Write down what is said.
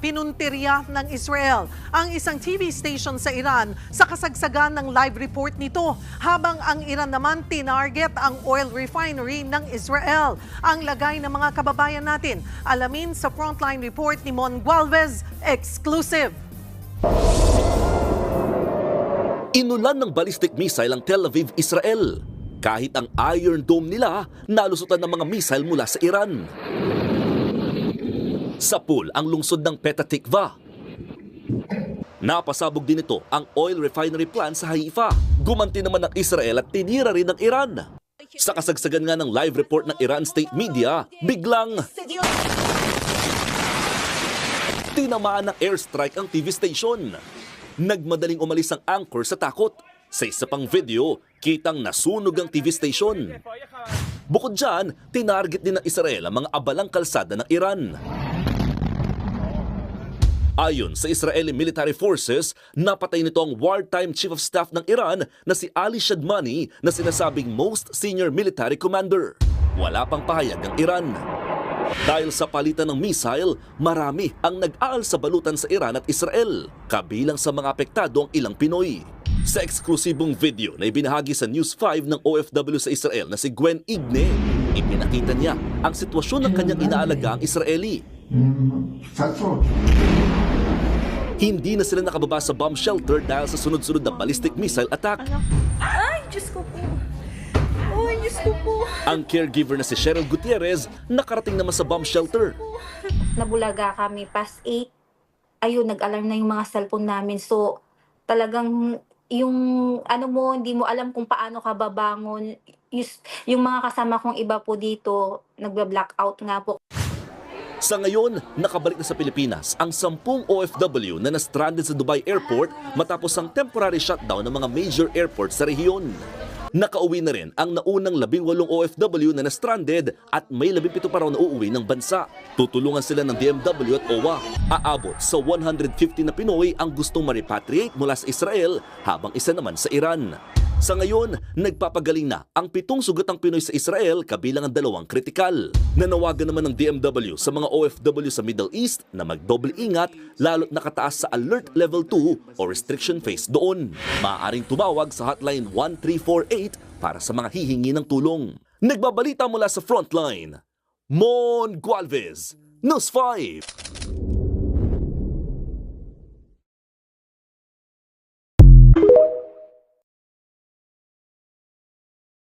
pinuntirya ng Israel ang isang TV station sa Iran sa kasagsagan ng live report nito, habang ang Iran naman tinarget ang oil refinery ng Israel. Ang lagay ng mga kababayan natin, alamin sa Frontline Report ni Mon Gualvez, exclusive. Inulan ng ballistic missile ang Tel Aviv, Israel. Kahit ang Iron Dome nila, nalusutan ng mga missile mula sa Iran. Sa pool ang lungsod ng Petah Tikva. Napasabog din ito ang oil refinery plant sa Haifa. Gumanti naman ng Israel at tinira rin ng Iran. Sa kasagsagan nga ng live report ng Iran state media, biglang tinamaan ng airstrike ang TV station. Nagmadaling umalis ang anchor sa takot. Sa isa pang video, kitang nasunog ang TV station. Bukod dyan, tinarget din ng Israel ang mga abalang kalsada ng Iran. Ayon sa Israeli Military Forces, napatay nito ang wartime chief of staff ng Iran na si Ali Shadmani na sinasabing most senior military commander. Wala pang pahayag ang Iran. Dahil sa palitan ng missile, marami ang nag-aal sa balutan sa Iran at Israel, kabilang sa mga apektado ang ilang Pinoy. Sa eksklusibong video na ibinahagi sa News 5 ng OFW sa Israel na si Gwen Igne, ipinakita niya ang sitwasyon ng kanyang inaalagang Israeli. Hindi na sila nakababa sa bomb shelter dahil sa sunod-sunod na ballistic missile attack. Ay, Diyos ko po. Ay, Diyos ko po. Ang caregiver na si Cheryl Gutierrez nakarating naman sa bomb shelter. Nabulaga kami past 8. Ayun, nag-alarm na yung mga cellphone namin. So, talagang yung ano mo, hindi mo alam kung paano ka babangon. Yung mga kasama kong iba po dito, nagba-blackout nga po. Sa ngayon, nakabalik na sa Pilipinas ang 10 OFW na na-stranded sa Dubai Airport matapos ang temporary shutdown ng mga major airports sa rehiyon. Nakauwi na rin ang naunang 18 OFW na na-stranded at may 17 pa raw na uuwi ng bansa. Tutulungan sila ng DMW at OWA. Aabot sa 150 na Pinoy ang gustong ma-repatriate mula sa Israel habang isa naman sa Iran. Sa ngayon, nagpapagaling na ang 7 sugatang Pinoy sa Israel kabilang ang 2 kritikal. Nanawagan naman ng DMW sa mga OFW sa Middle East na magdoble ingat lalo't nakataas sa Alert Level 2 o Restriction Phase doon. Maaaring tumawag sa Hotline 1348 para sa mga hihingi ng tulong. Nagbabalita mula sa Frontline, Mon Gualvez, News 5.